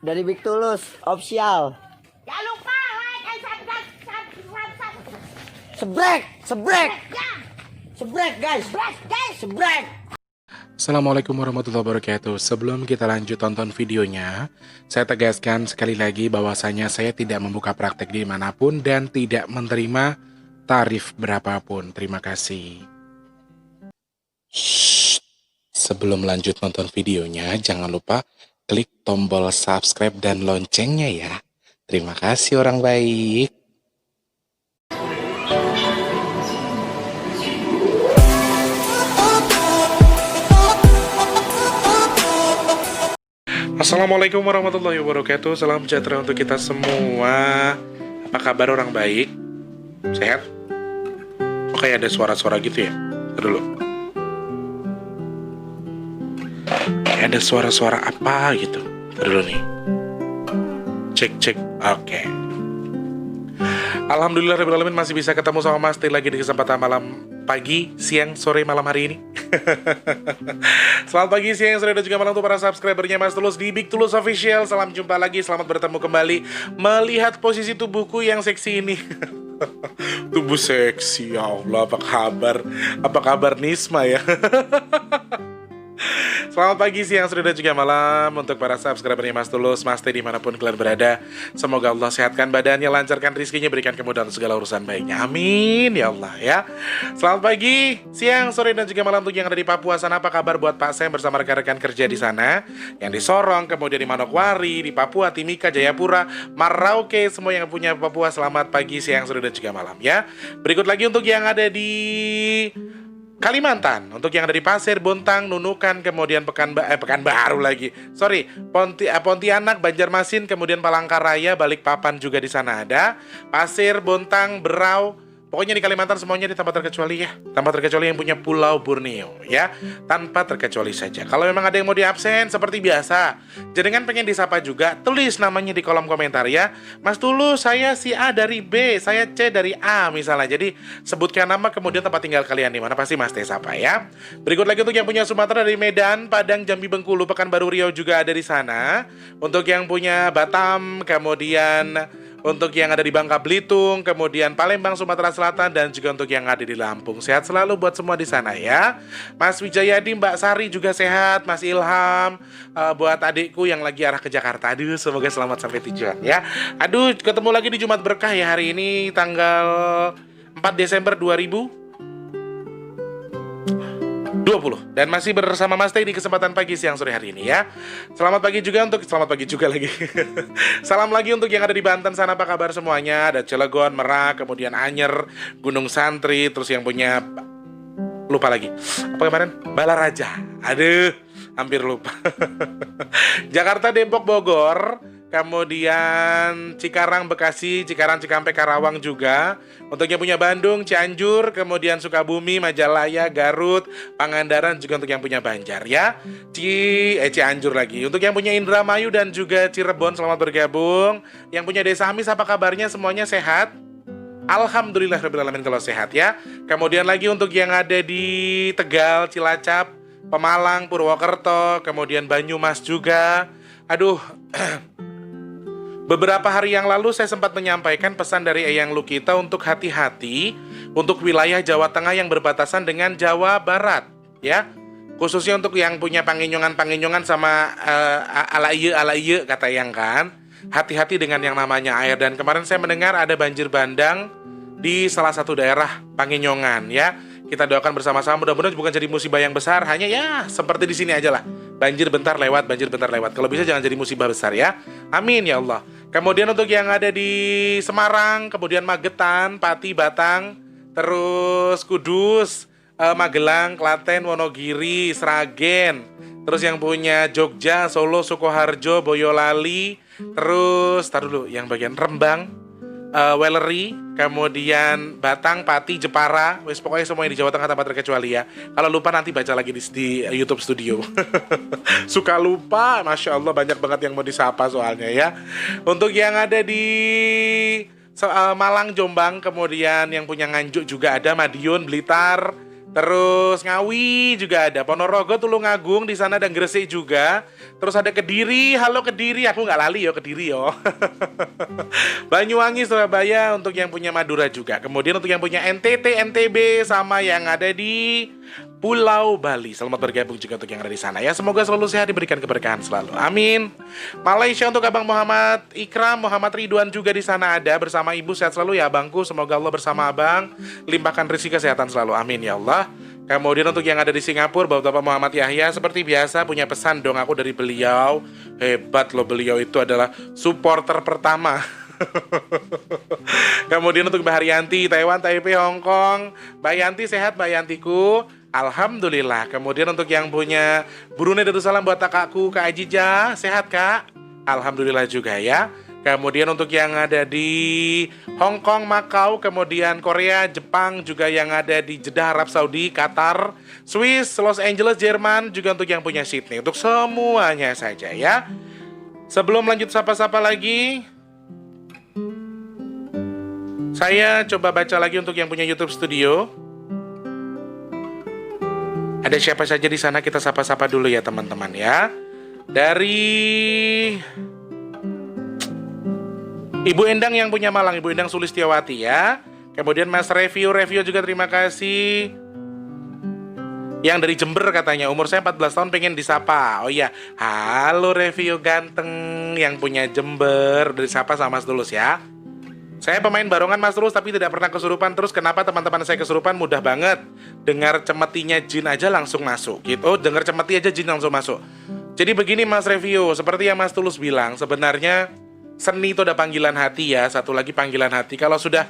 Dari Big Tulus official. Jangan lupa like and subscribe. Sebrek, sebrek, Ya, sebrek guys, sebrek. Assalamualaikum warahmatullahi wabarakatuh. Sebelum kita lanjut tonton videonya, saya tegaskan sekali lagi bahwasanya saya tidak membuka praktek dimanapun dan tidak menerima tarif berapapun. Terima kasih. Shh. Sebelum lanjut nonton videonya, jangan lupa klik tombol subscribe dan loncengnya ya. Terima kasih orang baik. Assalamualaikum warahmatullahi wabarakatuh. Salam sejahtera untuk kita semua. Apa kabar orang baik? Sehat? Oh, kayak ada suara-suara gitu ya? Ntar dulu. Kayak ada suara-suara apa gitu. Ntar dulu nih. Cek. Oke. Alhamdulillahirrahmanirrahim masih bisa ketemu sama Mas Teh lagi di kesempatan malam pagi, siang, sore, malam hari ini. Selamat pagi, siang, sore, dan juga malam untuk para subscribernya Mas Tulus di Big Tulus Official. Salam jumpa lagi, selamat bertemu kembali. Melihat posisi tubuhku yang seksi ini. Tubuh seksi, ya Allah, apa kabar? Apa kabar Nisma ya? Selamat pagi, siang, sore, dan juga malam untuk para subscribernya Mas Tulus, Mas Teh dimanapun kalian berada. Semoga Allah sehatkan badannya, lancarkan rezekinya, berikan kemudahan untuk segala urusan baiknya. Amin, ya Allah ya. Selamat pagi, siang, sore, dan juga malam untuk yang ada di Papua sana. Apa kabar buat Pak Sam bersama rekan-rekan kerja di sana? Yang di Sorong, kemudian di Manokwari, di Papua, Timika, Jayapura, Merauke, semua yang punya Papua. Selamat pagi, siang, sore, dan juga malam ya. Berikut lagi untuk yang ada di Kalimantan, untuk yang ada di Pasir, Bontang, Nunukan, kemudian Pekanbaru lagi. Pontianak, Banjarmasin, kemudian Palangkaraya, Balikpapan juga di sana ada. Pasir, Bontang, Berau, pokoknya di Kalimantan semuanya di tanpa terkecuali ya. Tanpa terkecuali yang punya Pulau Borneo ya. Tanpa terkecuali saja. Kalau memang ada yang mau di absen seperti biasa, jenengan pengen disapa juga, tulis namanya di kolom komentar ya. Mas Tulus, saya si A dari B, saya C dari A misalnya. Jadi sebutkan nama kemudian tempat tinggal kalian di mana, pasti Mas Teh sapa ya. Berikut lagi untuk yang punya Sumatera dari Medan, Padang, Jambi, Bengkulu, Pekanbaru, Riau juga ada di sana. Untuk yang punya Batam, kemudian untuk yang ada di Bangka Belitung, kemudian Palembang, Sumatera Selatan, dan juga untuk yang ada di Lampung. Sehat selalu buat semua di sana ya. Mas Wijayadi, Mbak Sari juga sehat, Mas Ilham, buat adikku yang lagi arah ke Jakarta. Aduh, semoga selamat sampai tujuan ya. Aduh, ketemu lagi di Jumat Berkah ya hari ini tanggal 4 Desember 2020. Dan masih bersama Mas Teh di kesempatan pagi, siang, sore hari ini ya. Selamat pagi juga lagi. Salam lagi untuk yang ada di Banten sana, apa kabar semuanya? Ada Cilegon, Merak, kemudian Anyer, Gunung Santri, terus yang punya lupa lagi. Apa kemarin? Balaraja. Aduh, hampir lupa. Jakarta, Depok, Bogor, kemudian Cikarang, Bekasi, Cikarang, Cikampek, Karawang juga. Untuk yang punya Bandung, Cianjur, kemudian Sukabumi, Majalaya, Garut, Pangandaran, juga untuk yang punya Banjar ya. Cianjur lagi. Untuk yang punya Indramayu dan juga Cirebon, selamat bergabung. Yang punya Desa Amis, apa kabarnya? Semuanya sehat? Alhamdulillahirrahmanirrahim kalau sehat ya. Kemudian lagi untuk yang ada di Tegal, Cilacap, Pemalang, Purwokerto, kemudian Banyumas juga. Aduh, beberapa hari yang lalu saya sempat menyampaikan pesan dari Eyang Lukita untuk hati-hati untuk wilayah Jawa Tengah yang berbatasan dengan Jawa Barat ya. Khususnya untuk yang punya panginyongan sama ala iye kata Eyang kan. Hati-hati dengan yang namanya air. Dan kemarin saya mendengar ada banjir bandang di salah satu daerah Panginyongan ya. Kita doakan bersama-sama, mudah-mudahan bukan jadi musibah yang besar, hanya ya seperti di sini aja lah. Banjir bentar lewat. Kalau bisa jangan jadi musibah besar ya. Amin ya Allah. Kemudian untuk yang ada di Semarang, kemudian Magetan, Pati, Batang, terus Kudus, Magelang, Klaten, Wonogiri, Sragen, terus yang punya Jogja, Solo, Sukoharjo, Boyolali, terus yang bagian Rembang, Weleri, kemudian Batang, Pati, Jepara, wes pokoknya semua yang di Jawa Tengah tanpa terkecuali ya. Kalau lupa nanti baca lagi di YouTube Studio. Suka lupa, Masya Allah banyak banget yang mau disapa soalnya ya. Untuk yang ada di Malang, Jombang, kemudian yang punya Nganjuk juga ada, Madiun, Blitar, Terus Ngawi juga ada, Ponorogo, Tulungagung di sana dan Gresik juga. Terus ada Kediri, halo Kediri, aku nggak lali yo Kediri yo. Banyuwangi, Surabaya untuk yang punya Madura juga. Kemudian untuk yang punya NTT, NTB sama yang ada di Pulau Bali. Selamat bergabung juga untuk yang ada di sana ya. Semoga selalu sehat, diberikan keberkahan selalu. Amin. Malaysia untuk Abang Muhammad Ikram, Muhammad Ridwan juga di sana ada bersama Ibu. Sehat selalu ya Abangku. Semoga Allah bersama Abang limpahkan rezeki kesehatan selalu. Amin ya Allah. Kemudian untuk yang ada di Singapura, Bapak Muhammad Yahya seperti biasa punya pesan dong aku dari beliau. Hebat loh, beliau itu adalah supporter pertama. Kemudian untuk Mbak Haryanti, Taiwan, Taipei, Hong Kong. Mbak Yanti sehat Mbak Yantiku? Alhamdulillah. Kemudian untuk yang punya Brunei Darussalam buat kakakku Kak Ajija, sehat Kak? Alhamdulillah juga ya. Kemudian untuk yang ada di Hong Kong, Makau, kemudian Korea, Jepang, juga yang ada di Jeddah, Arab Saudi, Qatar, Swiss, Los Angeles, Jerman, juga untuk yang punya Sydney. Untuk semuanya saja ya. Sebelum lanjut sapa-sapa lagi, saya coba baca lagi untuk yang punya YouTube Studio. Ada siapa saja di sana, kita sapa-sapa dulu ya teman-teman ya. Dari Ibu Endang yang punya Malang, Ibu Endang Sulistiawati ya. Kemudian Mas Review juga terima kasih. Yang dari Jember katanya, umur saya 14 tahun pengen disapa. Oh iya, halo Review ganteng yang punya Jember, dari sapa sama Mas Tulus ya. Saya pemain barongan Mas Tulus tapi tidak pernah kesurupan. Terus kenapa teman-teman saya kesurupan? Mudah banget. Dengar cemetinya jin aja langsung masuk gitu. Oh, dengar cemeti aja jin langsung masuk. Jadi begini Mas Review, seperti yang Mas Tulus bilang, sebenarnya seni itu ada panggilan hati ya, satu lagi panggilan hati. Kalau sudah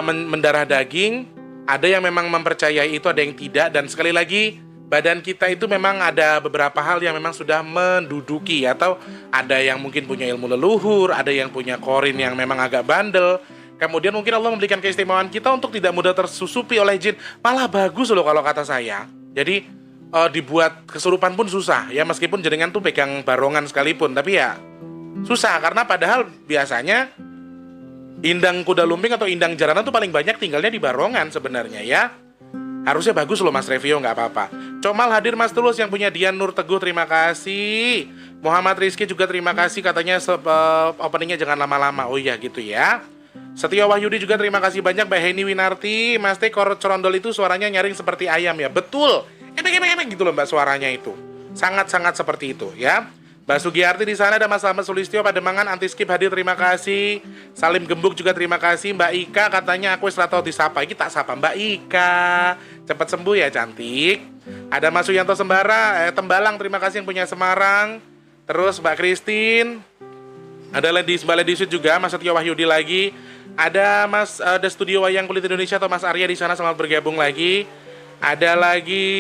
mendarah daging, ada yang memang mempercayai itu, ada yang tidak. Dan sekali lagi, badan kita itu memang ada beberapa hal yang memang sudah menduduki. Atau ada yang mungkin punya ilmu leluhur, ada yang punya korin yang memang agak bandel. Kemudian mungkin Allah memberikan keistimewaan kita untuk tidak mudah tersusupi oleh jin. Malah bagus loh kalau kata saya. Jadi dibuat kesurupan pun susah ya, meskipun jenengan tuh pegang barongan sekalipun. Tapi ya susah, karena padahal biasanya indang kuda lumping atau indang jaranan tuh paling banyak tinggalnya di barongan sebenarnya ya. Harusnya bagus loh Mas Revio, nggak apa-apa. Comal hadir Mas Tulus yang punya Dian Nur Teguh, terima kasih. Muhammad Rizky juga terima kasih, katanya openingnya jangan lama-lama. Oh iya gitu ya. Setia Wahyudi juga terima kasih banyak. Mbak Heni Winarti, Mas Teh Corondol itu suaranya nyaring seperti ayam ya. Betul, emek gitu loh Mbak, suaranya itu sangat-sangat seperti itu ya. Mbak Sugiyarti di sana, ada Mas Selamat Sulistyo Pademangan, anti skip hadir, terima kasih. Salim Gembuk juga terima kasih. Mbak Ika katanya aku setelah tahu disapa, ini tak sapa Mbak Ika, cepat sembuh ya cantik. Ada Mas Suyanto Tembalang, terima kasih yang punya Semarang. Terus Mbak Christine, ada Mbak Lady Sweet juga, Mas Setio Wahyudi lagi. Ada Mas ada Studio Wayang Kulit Indonesia atau Mas Arya di sana, selamat bergabung lagi. Ada lagi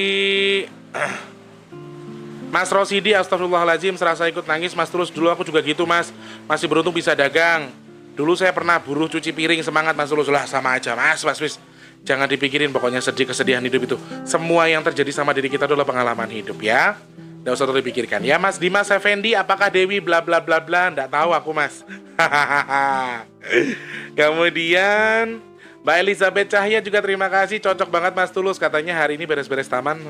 Mas Rosidi, astagfirullahaladzim, serasa ikut nangis Mas Tulus. Dulu aku juga gitu Mas, masih beruntung bisa dagang. Dulu saya pernah buruh cuci piring, semangat Mas Tulus. Lah sama aja Mas, jangan dipikirin, pokoknya kesedihan hidup itu, semua yang terjadi sama diri kita adalah pengalaman hidup ya. Nggak usah terlalu dipikirkan ya. Mas Dimas Effendi, apakah Dewi bla bla bla bla? Nggak tahu aku Mas. Kemudian Mbak Elizabeth Cahya juga terima kasih, cocok banget Mas Tulus, katanya hari ini beres-beres taman.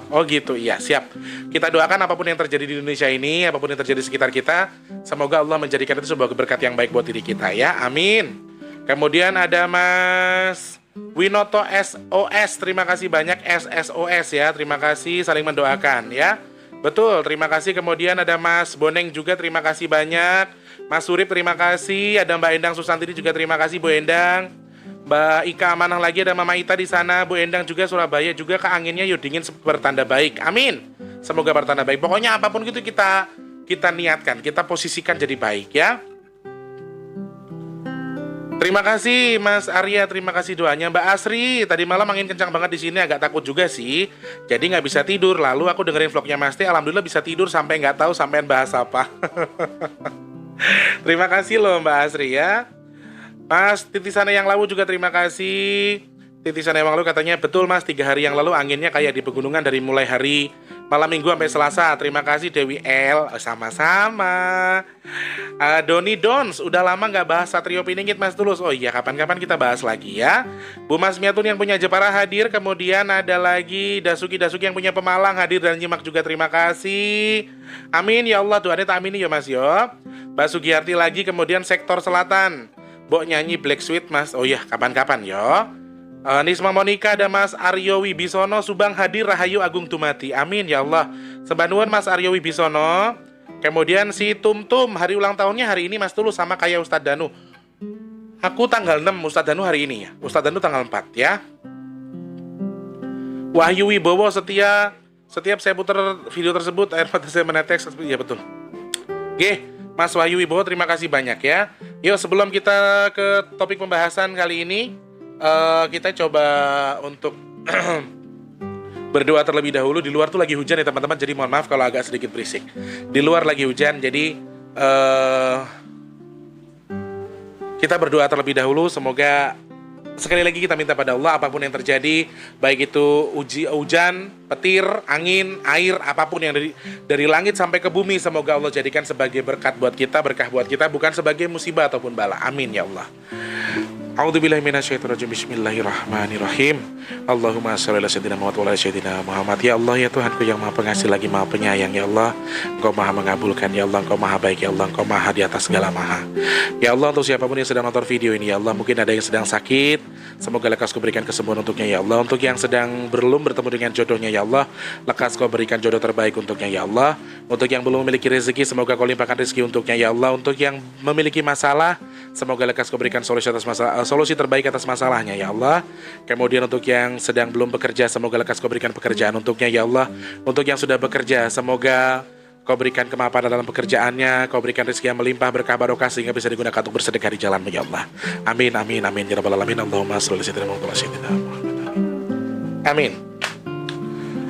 Oh gitu, iya siap. Kita doakan apapun yang terjadi di Indonesia ini, apapun yang terjadi di sekitar kita, semoga Allah menjadikan itu sebuah berkat yang baik buat diri kita ya, amin. Kemudian ada Mas Winoto SOS, terima kasih banyak SSOS ya, terima kasih, saling mendoakan ya. Betul, terima kasih. Kemudian ada Mas Boneng juga, terima kasih banyak. Mas Surip terima kasih, ada Mbak Endang Susantini juga terima kasih Bu Endang. Mbak Ika amanah lagi, ada Mama Ita di sana, Bu Endang juga Surabaya juga, ke anginnya yuk dingin bertanda baik. Amin. Semoga bertanda baik. Pokoknya apapun itu kita niatkan, kita posisikan jadi baik ya. Terima kasih Mas Arya, terima kasih doanya. Mbak Asri, tadi malam angin kencang banget di sini, agak takut juga sih. Jadi nggak bisa tidur. Lalu aku dengerin vlognya Mas T, alhamdulillah bisa tidur sampai nggak tahu sampean bahas apa. Terima kasih loh Mbak Asri ya. Mas Titi sana yang lawu juga terima kasih. titisan yang lalu katanya, betul mas, 3 hari yang lalu anginnya kayak di pegunungan dari mulai hari malam minggu sampai Selasa. Terima kasih Dewi L. Sama-sama. Doni Dons, udah lama nggak bahas Satrio Piningit Mas Tulus. Oh iya, kapan-kapan kita bahas lagi ya. Bu Mas Miatun yang punya Jepara hadir. Kemudian ada lagi Dasuki yang punya Pemalang hadir dan nyimak juga, terima kasih. Amin ya Allah, doanya tak amini ya Mas yo. Mbak Sugiyarti lagi, kemudian sektor selatan. Bok nyanyi Black Sweet Mas. Oh iya, kapan-kapan yo. Nisma Monika ada Mas Aryo Wibisono Subang hadir, Rahayu Agung Dumati. Amin ya Allah. Sebanuan Mas Aryo Wibisono. Kemudian si Tum hari ulang tahunnya hari ini Mas Tulus, sama kayak Ustadz Danu. Aku tanggal 6, Ustadz Danu hari ini ya. Ustadz Danu tanggal 4 ya. Wahyu Wibowo setiap saya putar video tersebut air mata saya menetes. Ya betul. Oke, Mas Wahyu Wibowo, terima kasih banyak ya. Yuk, sebelum kita ke topik pembahasan kali ini, kita coba untuk berdoa terlebih dahulu. Di luar tuh lagi hujan ya teman-teman, jadi mohon maaf kalau agak sedikit berisik. Di luar lagi hujan, jadi kita berdoa terlebih dahulu. Semoga sekali lagi kita minta pada Allah, apapun yang terjadi, baik itu hujan, petir, angin, air, apapun yang dari langit sampai ke bumi, semoga Allah jadikan sebagai berkat buat kita, berkah buat kita, bukan sebagai musibah ataupun bala. Amin ya Allah. A'udzubillahi minasyaitonirrajim. Bismillahirrahmanirrahim. Allahumma shalli ala sayyidina Muhammad wa ala sayyidina Muhammad. Ya Allah, ya Tuhanku yang Maha Pengasih lagi Maha Penyayang, ya Allah, Engkau Maha mengabulkan, ya Allah, Engkau Maha baik, ya Allah, Engkau Maha di atas segala maha. Ya Allah, untuk siapapun yang sedang nonton video ini, ya Allah, mungkin ada yang sedang sakit, semoga lekas Kau berikan kesembuhan untuknya, ya Allah. Untuk yang sedang belum bertemu dengan jodohnya, ya Allah, lekas Kau berikan jodoh terbaik untuknya, ya Allah. Untuk yang belum memiliki rezeki, semoga Kau limpahkan rezeki untuknya, ya Allah. Untuk yang memiliki masalah, semoga lekas Kau berikan solusi terbaik atas masalahnya, ya Allah. Kemudian untuk yang sedang belum bekerja, semoga lekas Kau berikan pekerjaan untuknya, ya Allah. Untuk yang sudah bekerja, semoga Kau berikan kemapanan dalam pekerjaannya, Kau berikan rezeki yang melimpah, berkah barokah, sehingga bisa digunakan untuk bersedekah di jalan-Mu, ya Allah. Amin, amin, amin, ya rabbal alamin. Allahumma shalli ala sayyidina Muhammad. Amin.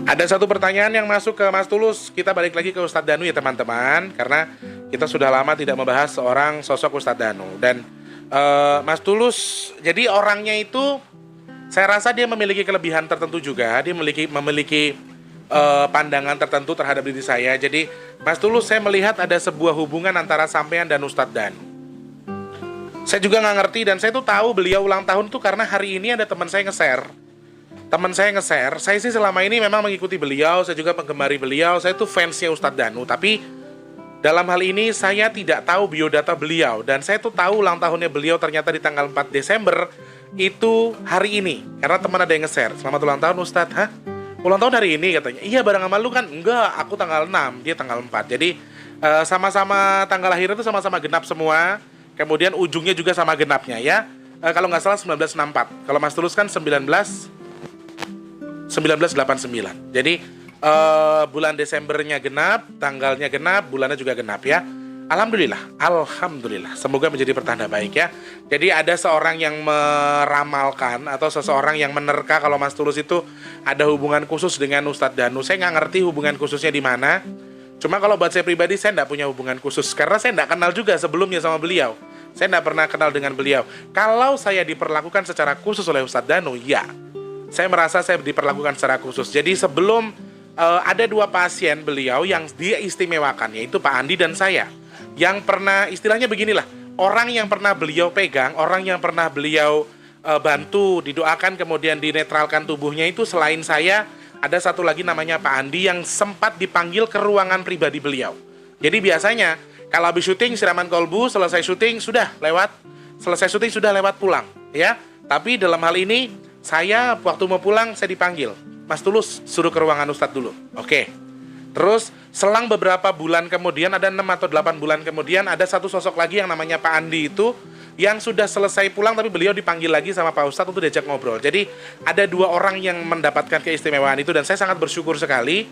Ada satu pertanyaan yang masuk ke Mas Tulus. Kita balik lagi ke Ustadz Danu ya teman-teman, karena kita sudah lama tidak membahas seorang sosok Ustadz Danu. Dan Mas Tulus, jadi orangnya itu saya rasa dia memiliki kelebihan tertentu juga. Dia memiliki pandangan tertentu terhadap diri saya. Jadi Mas Tulus, saya melihat ada sebuah hubungan antara sampean dan Ustadz Danu. Saya juga nggak ngerti, dan saya tuh tahu beliau ulang tahun tuh karena hari ini ada teman saya nge-share. Saya sih selama ini memang mengikuti beliau, saya juga penggemari beliau, saya tuh fansnya Ustadz Danu. Tapi dalam hal ini saya tidak tahu biodata beliau, dan saya tuh tahu ulang tahunnya beliau ternyata di tanggal 4 Desember itu hari ini. Karena teman ada yang nge-share, selamat ulang tahun Ustadz. Hah? Ulang tahun hari ini katanya. Iya, bareng sama lu kan? Enggak, aku tanggal 6, dia tanggal 4. Jadi sama-sama tanggal lahirnya itu sama-sama genap semua. Kemudian ujungnya juga sama genapnya ya. Kalau nggak salah 1964. Kalau Mas Tulus kan 1989. Jadi bulan Desembernya genap, tanggalnya genap, bulannya juga genap ya. Alhamdulillah. Semoga menjadi pertanda baik ya. Jadi ada seorang yang meramalkan atau seseorang yang menerka kalau Mas Tulus itu ada hubungan khusus dengan Ustadz Danu. Saya nggak ngerti hubungan khususnya di mana. Cuma kalau buat saya pribadi, saya nggak punya hubungan khusus karena saya nggak kenal juga sebelumnya sama beliau. Saya nggak pernah kenal dengan beliau. Kalau saya diperlakukan secara khusus oleh Ustadz Danu, ya, saya merasa saya diperlakukan secara khusus. Jadi sebelum ada 2 pasien beliau yang dia istimewakan, yaitu Pak Andi dan saya, yang pernah, istilahnya beginilah, orang yang pernah beliau pegang, orang yang pernah beliau bantu, didoakan, kemudian dinetralkan tubuhnya itu selain saya, ada satu lagi namanya Pak Andi yang sempat dipanggil ke ruangan pribadi beliau. Jadi biasanya kalau habis syuting siraman kolbu, selesai syuting sudah lewat pulang ya. Tapi dalam hal ini saya waktu mau pulang saya dipanggil, Mas Tulus suruh ke ruangan Ustadz dulu. Oke. Terus selang beberapa bulan kemudian, ada 6 atau 8 bulan kemudian, ada satu sosok lagi yang namanya Pak Andi itu yang sudah selesai pulang, tapi beliau dipanggil lagi sama Pak Ustadz untuk diajak ngobrol. Jadi ada 2 orang yang mendapatkan keistimewaan itu, dan saya sangat bersyukur sekali.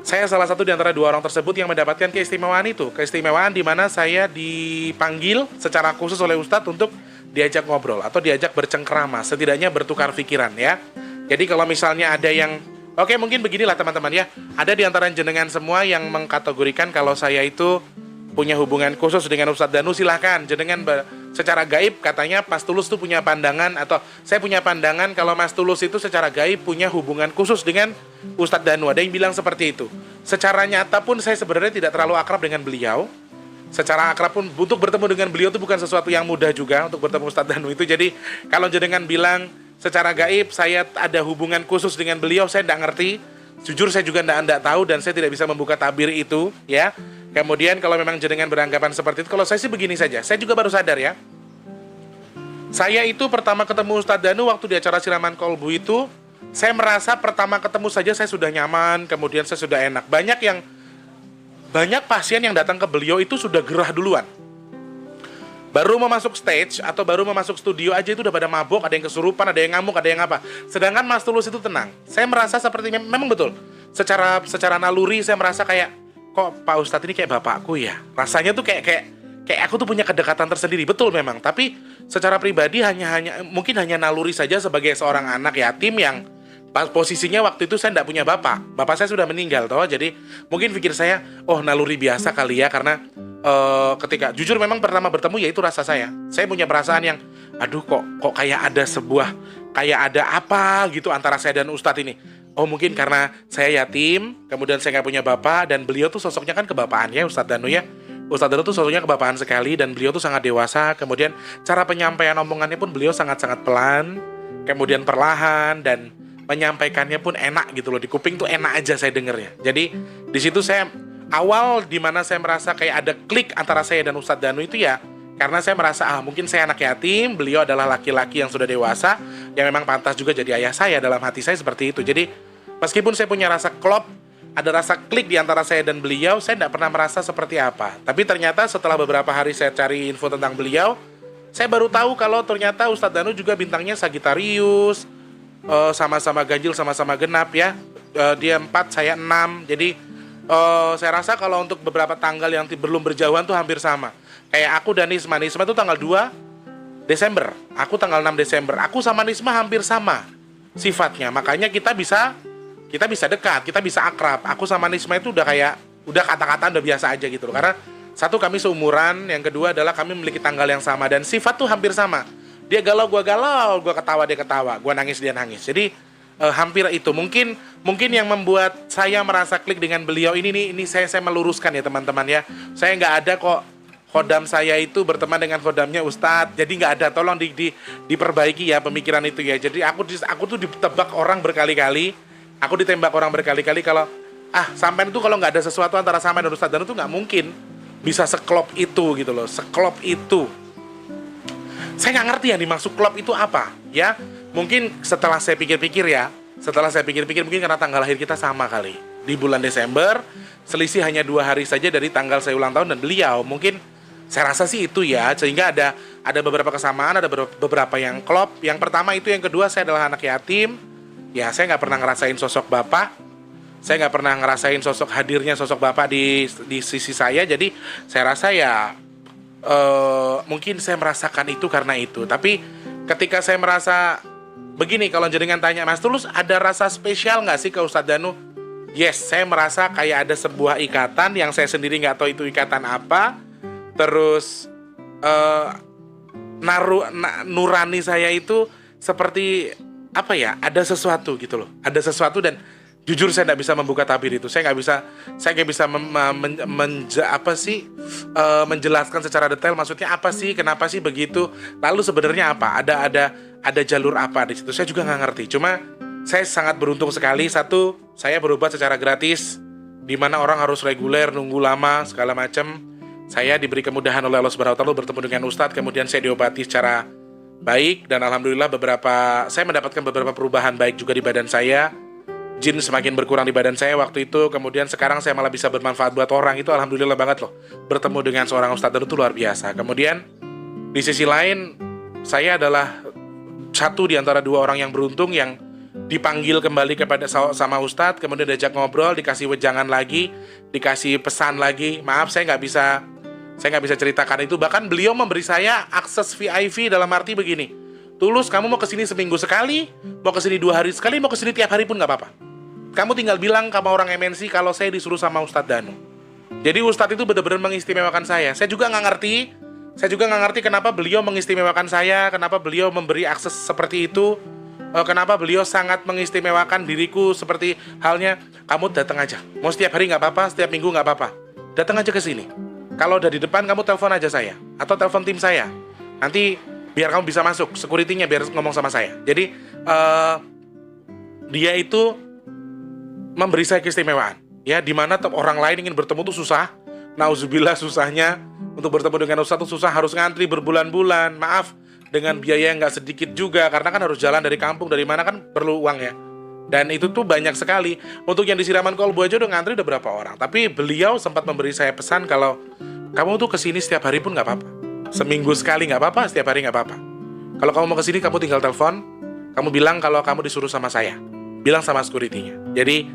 Saya salah satu di antara 2 orang tersebut yang mendapatkan keistimewaan itu. Keistimewaan di mana saya dipanggil secara khusus oleh Ustadz untuk diajak ngobrol atau diajak bercengkrama, setidaknya bertukar pikiran ya. Jadi kalau misalnya ada yang, oke, mungkin beginilah teman-teman ya, ada di antara jenengan semua yang mengkategorikan kalau saya itu punya hubungan khusus dengan Ustadz Danu, silahkan jenengan secara gaib katanya Mas Tulus tuh punya pandangan, atau saya punya pandangan kalau Mas Tulus itu secara gaib punya hubungan khusus dengan Ustadz Danu. Ada yang bilang seperti itu. Secara nyata pun saya sebenarnya tidak terlalu akrab dengan beliau. Secara akrab pun untuk bertemu dengan beliau itu bukan sesuatu yang mudah juga untuk bertemu Ustadz Danu itu. Jadi kalau jenengan bilang secara gaib saya ada hubungan khusus dengan beliau, saya tidak ngerti. Jujur saya juga tidak tahu dan saya tidak bisa membuka tabir itu, ya. Kemudian kalau memang jenengan beranggapan seperti itu, kalau saya sih begini saja. Saya juga baru sadar ya. Saya itu pertama ketemu Ustadz Danu waktu di acara siraman kolbu itu, saya merasa pertama ketemu saja saya sudah nyaman, kemudian saya sudah enak. Banyak pasien yang datang ke beliau itu sudah gerah duluan. Baru mau masuk stage atau baru mau masuk studio aja itu udah pada mabok, ada yang kesurupan, ada yang ngamuk, ada yang apa. Sedangkan Mas Tulus itu tenang. Saya merasa seperti memang betul. Secara naluri saya merasa kayak, kok Pak Ustadz ini kayak bapakku ya. Rasanya tuh kayak aku tuh punya kedekatan tersendiri. Betul memang. Tapi secara pribadi mungkin hanya naluri saja sebagai seorang anak yatim yang posisinya waktu itu saya tidak punya bapak. Bapak saya sudah meninggal toh. Jadi mungkin pikir saya, oh naluri biasa kali ya, karena ketika jujur memang pertama bertemu ya itu rasa saya punya perasaan yang aduh kok kayak ada apa gitu antara saya dan Ustadz ini. Oh mungkin karena saya yatim, kemudian saya nggak punya bapak, dan beliau tuh sosoknya kan kebapaan ya Ustadz Danu ya. Ustadz Danu tuh sosoknya kebapaan sekali, dan beliau tuh sangat dewasa. Kemudian cara penyampaian omongannya pun beliau sangat-sangat pelan, kemudian perlahan, dan menyampaikannya pun enak gitu loh. Di kuping tuh enak aja saya dengernya. Jadi di situ saya awal dimana saya merasa kayak ada klik antara saya dan Ustadz Danu itu ya karena saya merasa mungkin saya anak yatim, beliau adalah laki-laki yang sudah dewasa yang memang pantas juga jadi ayah saya. Dalam hati saya seperti itu. Jadi meskipun saya punya rasa klop, ada rasa klik di antara saya dan beliau, saya tidak pernah merasa seperti apa. Tapi ternyata setelah beberapa hari saya cari info tentang beliau, saya baru tahu kalau ternyata Ustadz Danu juga bintangnya Sagittarius, sama-sama ganjil, sama-sama genap ya. Dia 4, saya 6. Jadi saya rasa kalau untuk beberapa tanggal yang belum berjauhan tuh hampir sama. Kayak aku dan Nisma tuh tanggal 2 Desember, aku tanggal 6 Desember. Aku sama Nisma hampir sama sifatnya. Makanya kita bisa dekat, kita bisa akrab. Aku sama Nisma itu udah kata-kata udah biasa aja gitu loh. Karena satu, kami seumuran, yang kedua adalah kami memiliki tanggal yang sama dan sifat tuh hampir sama. Dia galau, gua ketawa, dia ketawa, gua nangis, dia nangis. Jadi hampir itu. Mungkin yang membuat saya merasa klik dengan beliau ini saya meluruskan ya teman-teman ya. Saya nggak ada kok khodam saya itu berteman dengan khodamnya Ustadz. Jadi nggak ada, tolong diperbaiki ya pemikiran itu ya. Jadi aku tuh ditebak orang berkali-kali. Aku ditembak orang berkali-kali kalau sampean itu kalau nggak ada sesuatu antara sampean dan Ustadz Danu tuh nggak mungkin bisa seklop itu gitu loh, seklop itu. Saya nggak ngerti yang dimaksud klop itu apa ya. Mungkin setelah saya pikir-pikir mungkin karena tanggal lahir kita sama kali. Di bulan Desember, selisih hanya 2 hari saja dari tanggal saya ulang tahun dan beliau. Mungkin saya rasa sih itu ya, sehingga ada beberapa kesamaan, ada beberapa yang klop. Yang pertama itu, yang kedua saya adalah anak yatim. Ya, saya nggak pernah ngerasain sosok bapak. Saya nggak pernah ngerasain hadirnya sosok bapak di sisi saya. Jadi saya rasa ya mungkin saya merasakan itu karena itu. Tapi ketika saya merasa begini, kalau jenengan tanya Mas Tulus ada rasa spesial nggak sih ke Ustadz Danu? Yes, saya merasa kayak ada sebuah ikatan yang saya sendiri nggak tahu itu ikatan apa. Terus nurani saya itu seperti apa ya? Ada sesuatu gitu loh. Ada sesuatu, dan jujur saya nggak bisa membuka tabir itu. Saya nggak bisa menjelaskan secara detail. Maksudnya apa sih? Kenapa sih begitu? Lalu sebenarnya apa? Ada jalur apa di situ? Saya juga nggak ngerti. Cuma saya sangat beruntung sekali. Satu, saya berobat secara gratis, di mana orang harus reguler, nunggu lama, segala macam. Saya diberi kemudahan oleh Allah Subhanahu wa Ta'ala bertemu dengan Ustadz. Kemudian saya diobati secara baik, dan alhamdulillah saya mendapatkan beberapa perubahan baik juga di badan saya. Jin semakin berkurang di badan saya waktu itu. Kemudian sekarang saya malah bisa bermanfaat buat orang. Itu alhamdulillah banget loh. Bertemu dengan seorang Ustadz itu luar biasa. Kemudian di sisi lain, saya adalah satu di antara 2 orang yang beruntung yang dipanggil kembali sama Ustadz, kemudian diajak ngobrol, dikasih wejangan lagi, dikasih pesan lagi. Maaf, saya nggak bisa ceritakan itu. Bahkan beliau memberi saya akses VIP dalam arti begini, Tulus, kamu mau kesini seminggu sekali, mau kesini 2 hari sekali, mau kesini tiap hari pun nggak apa-apa. Kamu tinggal bilang sama orang MNC kalau saya disuruh sama Ustadz Danu. Jadi Ustadz itu benar-benar mengistimewakan saya. Saya juga nggak ngerti Saya juga nggak ngerti kenapa beliau mengistimewakan saya, kenapa beliau memberi akses seperti itu, kenapa beliau sangat mengistimewakan diriku seperti halnya, kamu datang aja. Mau setiap hari nggak apa-apa, setiap minggu nggak apa-apa. Datang aja ke sini. Kalau udah di depan, kamu telepon aja saya. Atau telepon tim saya. Nanti biar kamu bisa masuk, security-nya biar ngomong sama saya. Jadi, dia itu memberi saya keistimewaan. Ya, dimana orang lain ingin bertemu tuh susah. Nauzubillah susahnya. Untuk bertemu dengan Ustadz itu susah, harus ngantri berbulan-bulan. Maaf, dengan biaya yang nggak sedikit juga. Karena kan harus jalan dari kampung, dari mana kan perlu uang ya. Dan itu tuh banyak sekali. Untuk yang di Siraman Kolbu aja udah ngantri udah berapa orang. Tapi beliau sempat memberi saya pesan kalau kamu tuh kesini setiap hari pun nggak apa-apa. Seminggu sekali nggak apa-apa, setiap hari nggak apa-apa. Kalau kamu mau kesini, kamu tinggal telepon. Kamu bilang kalau kamu disuruh sama saya. Bilang sama security-nya. Jadi,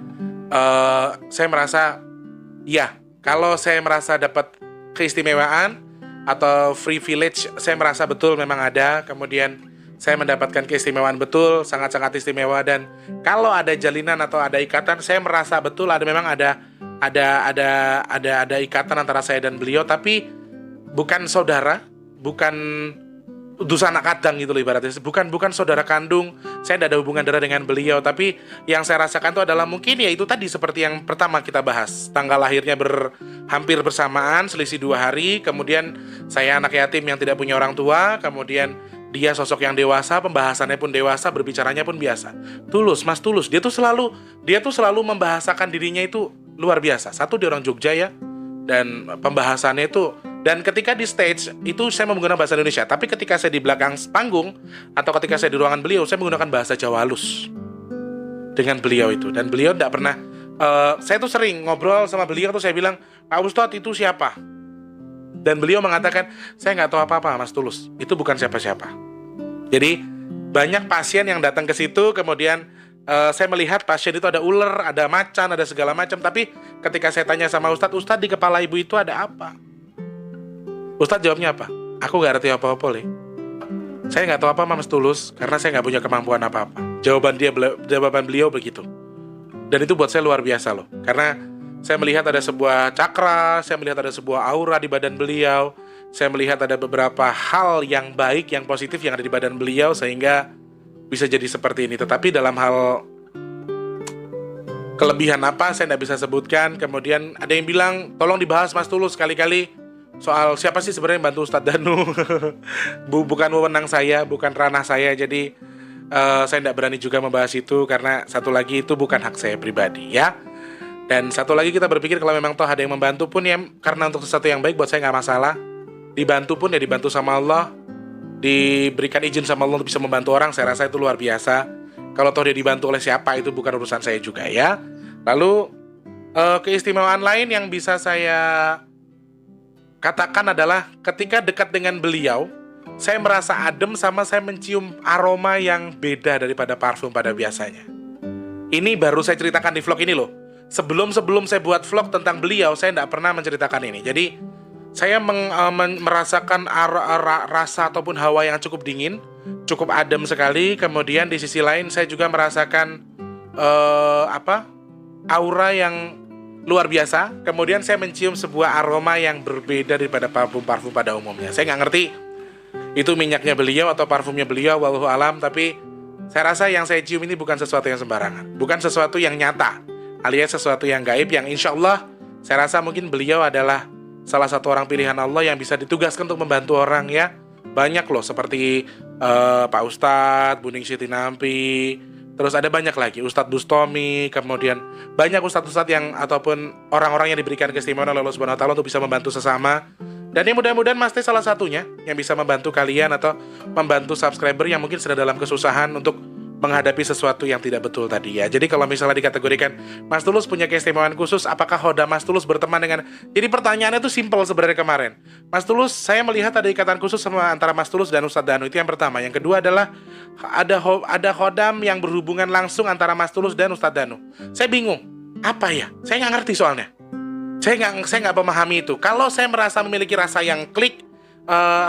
saya merasa, ya, kalau saya merasa dapat keistimewaan atau privilege, saya merasa betul memang ada. Kemudian saya mendapatkan keistimewaan betul, sangat-sangat istimewa. Dan kalau ada jalinan atau ada ikatan, saya merasa betul memang ada ikatan antara saya dan beliau. Tapi bukan saudara, bukan utusan anak kadang gitu loh ibaratnya. Bukan saudara kandung. Saya tidak ada hubungan darah dengan beliau. Tapi yang saya rasakan itu adalah mungkin ya itu tadi seperti yang pertama kita bahas. Tanggal lahirnya hampir bersamaan, selisih 2 hari. Kemudian saya anak yatim yang tidak punya orang tua. Kemudian dia sosok yang dewasa, pembahasannya pun dewasa, berbicaranya pun biasa. Tulus, Mas Tulus. Dia tuh selalu membahasakan dirinya itu luar biasa. Satu, dia orang Jogja ya. Dan pembahasannya itu, dan ketika di stage itu saya menggunakan bahasa Indonesia, tapi ketika saya di belakang panggung atau ketika saya di ruangan beliau, saya menggunakan bahasa Jawa halus dengan beliau itu. Dan beliau tidak pernah, saya tuh sering ngobrol sama beliau tuh saya bilang, Pak Ustadz itu siapa? Dan beliau mengatakan, saya nggak tahu apa-apa Mas Tulus, itu bukan siapa-siapa. Jadi banyak pasien yang datang ke situ, kemudian saya melihat pasien itu ada ular, ada macan, ada segala macam. Tapi ketika saya tanya sama Ustadz di kepala ibu itu ada apa? Ustadz jawabnya apa? Aku gak ngerti apa-apa, Le. Saya gak tahu apa Mas Tulus, karena saya gak punya kemampuan apa-apa. Jawaban beliau begitu. Dan itu buat saya luar biasa loh. Karena saya melihat ada sebuah cakra, saya melihat ada sebuah aura di badan beliau, saya melihat ada beberapa hal yang baik, yang positif yang ada di badan beliau, sehingga bisa jadi seperti ini. Tetapi dalam hal kelebihan apa saya tidak bisa sebutkan. Kemudian ada yang bilang tolong dibahas Mas Tulus sekali-kali soal siapa sih sebenarnya yang bantu Ustadz Danu. Bukan wewenang saya, bukan ranah saya. Jadi saya tidak berani juga membahas itu, karena satu lagi itu bukan hak saya pribadi ya. Dan satu lagi kita berpikir kalau memang toh ada yang membantu pun ya karena untuk sesuatu yang baik buat saya nggak masalah. Dibantu pun ya dibantu sama Allah, diberikan izin sama Allah untuk bisa membantu orang, saya rasa itu luar biasa. Kalau toh dia dibantu oleh siapa itu bukan urusan saya juga ya. Lalu keistimewaan lain yang bisa saya katakan adalah ketika dekat dengan beliau, saya merasa adem sama saya mencium aroma yang beda daripada parfum pada biasanya. Ini baru saya ceritakan di vlog ini loh. Sebelum saya buat vlog tentang beliau, saya tidak pernah menceritakan ini. Jadi saya merasakan rasa ataupun hawa yang cukup dingin, cukup adem sekali. Kemudian di sisi lain saya juga merasakan aura yang luar biasa. Kemudian saya mencium sebuah aroma yang berbeda daripada parfum pada umumnya. Saya nggak ngerti itu minyaknya beliau atau parfumnya beliau, wallahu alam. Tapi saya rasa yang saya cium ini bukan sesuatu yang sembarangan, bukan sesuatu yang nyata, alias sesuatu yang gaib, yang insya Allah saya rasa mungkin beliau adalah salah satu orang pilihan Allah yang bisa ditugaskan untuk membantu orang ya. Banyak loh seperti Pak Ustadz, Buning Siti Nampi, terus ada banyak lagi Ustadz Bustomi, kemudian banyak Ustadz-Ustadz yang ataupun orang-orang yang diberikan keistimewaan oleh Allah Subhanahu Wa Taala untuk bisa membantu sesama. Dan ini mudah-mudahan Mas Teh salah satunya yang bisa membantu kalian atau membantu subscriber yang mungkin sedang dalam kesusahan untuk menghadapi sesuatu yang tidak betul tadi ya. Jadi kalau misalnya dikategorikan Mas Tulus punya keistimewaan khusus, apakah hoda Mas Tulus berteman dengan... Jadi pertanyaannya tuh simpel sebenarnya kemarin. Mas Tulus, saya melihat ada ikatan khusus sama antara Mas Tulus dan Ustadz Danu, itu yang pertama. Yang kedua adalah ada hodam yang berhubungan langsung antara Mas Tulus dan Ustadz Danu. Saya bingung, apa ya? Saya nggak ngerti soalnya. Saya nggak memahami itu. Kalau saya merasa memiliki rasa yang klik,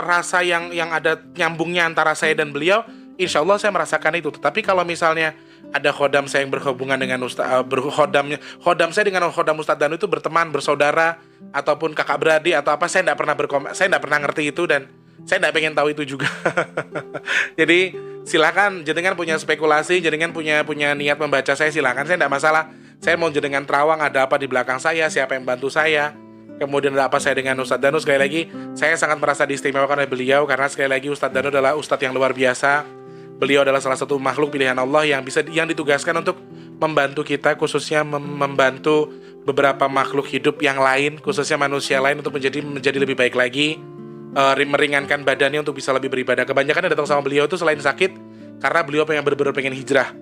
rasa yang ada nyambungnya antara saya dan beliau, insya Allah saya merasakan itu. Tetapi kalau misalnya ada khodam saya yang berhubungan dengan khodam saya dengan khodam Ustadz Danu itu berteman, bersaudara, ataupun kakak beradik atau apa, saya tidak pernah ngerti itu dan saya tidak pengen tahu itu juga. Jadi silakan jenengan punya spekulasi, jenengan punya niat membaca saya, silakan, saya tidak masalah. Saya mau jenengan terawang ada apa di belakang saya, siapa yang bantu saya, kemudian ada apa saya dengan Ustadz Danu. Sekali lagi, saya sangat merasa diistimewakan oleh beliau karena sekali lagi Ustadz Danu adalah Ustadz yang luar biasa. Beliau adalah salah satu makhluk pilihan Allah yang ditugaskan untuk membantu kita, khususnya membantu beberapa makhluk hidup yang lain, khususnya manusia lain untuk menjadi lebih baik lagi, meringankan badannya untuk bisa lebih beribadah. Kebanyakan yang datang sama beliau itu selain sakit, karena beliau benar-benar pengen hijrah.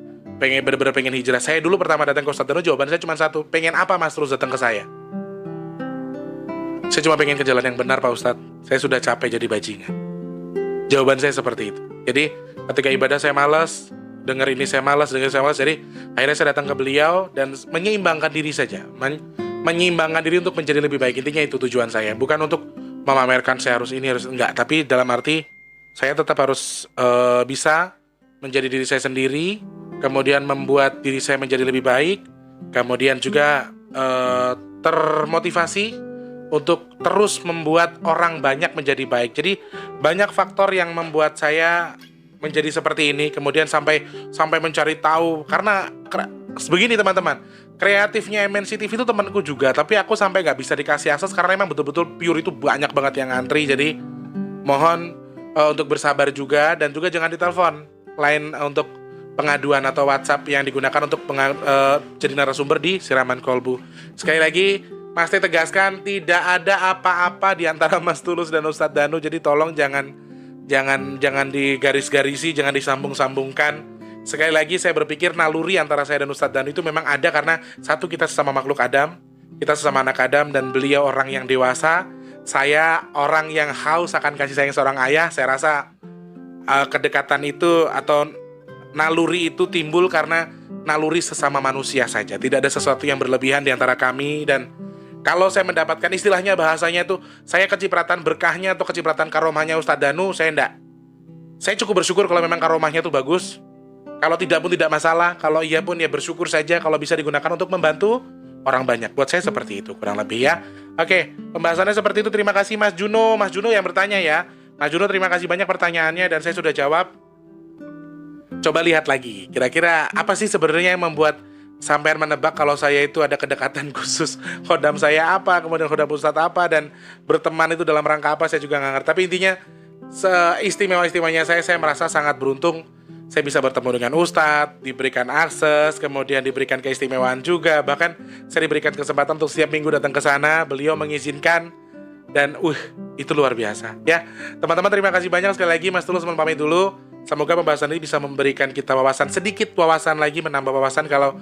Saya dulu pertama datang ke Ustadz Danu, jawaban saya cuma satu, pengen apa mas terus datang ke saya? Saya cuma pengen ke jalan yang benar Pak Ustadz, saya sudah capek jadi bajingan. Jawaban saya seperti itu. Jadi ketika ibadah saya malas, dengar ini saya malas, jadi akhirnya saya datang ke beliau dan menyeimbangkan diri saja, menyeimbangkan diri untuk menjadi lebih baik. Intinya itu tujuan saya, bukan untuk memamerkan saya harus ini harus enggak, tapi dalam arti saya tetap harus bisa menjadi diri saya sendiri, kemudian membuat diri saya menjadi lebih baik, kemudian juga termotivasi untuk terus membuat orang banyak menjadi baik. Jadi banyak faktor yang membuat saya menjadi seperti ini, kemudian sampai mencari tahu. Karena begini teman-teman, kreatifnya MNC TV itu temanku juga, tapi aku sampai nggak bisa dikasih akses karena memang betul-betul pure itu banyak banget yang ngantri. Jadi mohon untuk bersabar juga, dan juga jangan ditelepon lain untuk pengaduan atau WhatsApp yang digunakan untuk jadi narasumber di Siraman Kolbu. Sekali lagi Mas Teh tegaskan, tidak ada apa-apa di antara Mas Tulus dan Ustadz Danu. Jadi tolong jangan digaris-garisi, jangan disambung-sambungkan. Sekali lagi saya berpikir naluri antara saya dan Ustadz Danu itu memang ada karena satu, kita sesama makhluk Adam, kita sesama anak Adam, dan beliau orang yang dewasa, saya orang yang haus akan kasih sayang seorang ayah. Saya rasa kedekatan itu atau naluri itu timbul karena naluri sesama manusia saja. Tidak ada sesuatu yang berlebihan di antara kami. Dan kalau saya mendapatkan istilahnya bahasanya itu, saya kecipratan berkahnya atau kecipratan karomahnya Ustadz Danu, saya enggak. Saya cukup bersyukur kalau memang karomahnya itu bagus. Kalau tidak pun tidak masalah. Kalau iya pun ya bersyukur saja kalau bisa digunakan untuk membantu orang banyak. Buat saya seperti itu kurang lebih ya. Oke, pembahasannya seperti itu. Terima kasih Mas Juno. Mas Juno yang bertanya ya. Mas Juno, terima kasih banyak pertanyaannya dan saya sudah jawab. Coba lihat lagi, kira-kira apa sih sebenarnya yang membuat sampean menebak kalau saya itu ada kedekatan khusus, khodam saya apa, kemudian khodam Ustadz apa, dan berteman itu dalam rangka apa, saya juga nggak ngerti. Tapi intinya seistimewa-istimewanya saya merasa sangat beruntung. Saya bisa bertemu dengan Ustadz, diberikan akses, kemudian diberikan keistimewaan juga. Bahkan saya diberikan kesempatan untuk setiap minggu datang ke sana, beliau mengizinkan. Dan itu luar biasa ya. Teman-teman, terima kasih banyak sekali lagi. Mas Tulus mohon pamit dulu. Semoga pembahasan ini bisa memberikan kita sedikit wawasan lagi, menambah wawasan kalau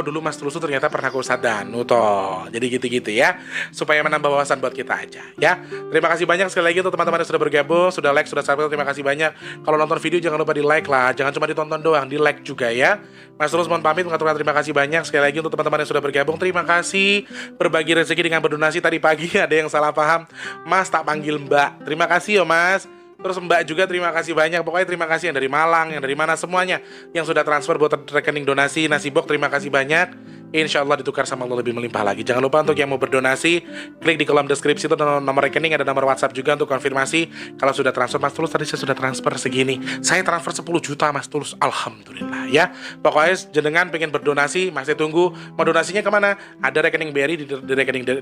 dulu Mas Tulus ternyata pernah ke Ustadz Danu toh. Jadi gitu-gitu ya, supaya menambah wawasan buat kita aja ya. Terima kasih banyak sekali lagi untuk teman-teman yang sudah bergabung, sudah like, sudah subscribe. Terima kasih banyak. Kalau nonton video jangan lupa di like lah, jangan cuma ditonton doang, di like juga ya. Mas Tulus mohon pamit mengaturkan terima kasih banyak sekali lagi untuk teman-teman yang sudah bergabung. Terima kasih berbagi rezeki dengan berdonasi. Tadi pagi ada yang salah paham, Mas tak panggil Mbak. Terima kasih ya Mas. Terus Mbak juga terima kasih banyak. Pokoknya terima kasih yang dari Malang, yang dari mana semuanya yang sudah transfer buat rekening donasi Nasibok. Terima kasih banyak. Insya Allah ditukar sama Allah lebih melimpah lagi. Jangan lupa untuk yang mau berdonasi, klik di kolom deskripsi itu ada nomor rekening, ada nomor WhatsApp juga untuk konfirmasi. Kalau sudah transfer, Mas Tulus tadi saya sudah transfer segini, saya transfer 10 juta Mas Tulus, alhamdulillah ya. Pokoknya jenengan pengen berdonasi, masih tunggu. Mau donasinya kemana? Ada rekening BRI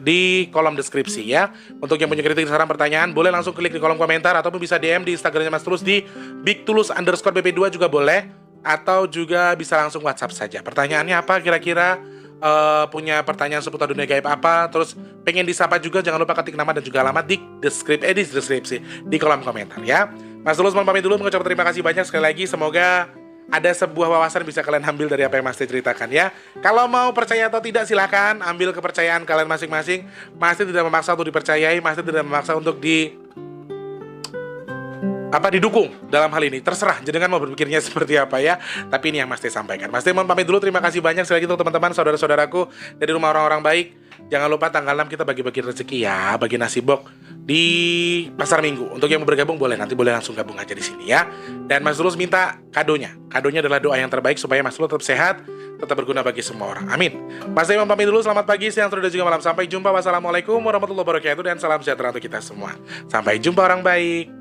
di kolom deskripsi ya. Untuk yang punya kritik, saran, pertanyaan, boleh langsung klik di kolom komentar ataupun bisa DM di Instagramnya Mas Tulus di @bigtulus_bp2 juga boleh, atau juga bisa langsung WhatsApp saja. Pertanyaannya apa kira-kira? Punya pertanyaan seputar dunia gaib apa, terus pengen disapa juga, jangan lupa ketik nama dan juga alamat di deskripsi di kolom komentar ya. Mas Tulus mohon pamit dulu, mengucapkan terima kasih banyak sekali lagi. Semoga ada sebuah wawasan bisa kalian ambil dari apa yang Mas Teh ceritakan ya. Kalau mau percaya atau tidak silakan, ambil kepercayaan kalian masing-masing. Mas Teh tidak memaksa untuk dipercayai, Mas Teh tidak memaksa untuk didukung dalam hal ini. Terserah jenengan mau berpikirnya seperti apa ya. Tapi ini yang Mas Teh sampaikan. Mas Teh mohon pamit dulu, terima kasih banyak sekali lagi untuk teman-teman, saudara-saudaraku dari rumah orang-orang baik. Jangan lupa tanggal 6 kita bagi-bagi rezeki ya, bagi nasi bok di pasar Minggu. Untuk yang mau bergabung boleh, nanti boleh langsung gabung aja di sini ya. Dan Mas Tulus minta kadonya. Kadonya adalah doa yang terbaik supaya Mas Tulus tetap sehat, tetap berguna bagi semua orang. Amin. Mas Imam pamit dulu, selamat pagi, siang, sore, dan juga malam. Sampai jumpa. Wassalamualaikum warahmatullahi wabarakatuh dan salam sejahtera untuk kita semua. Sampai jumpa orang baik.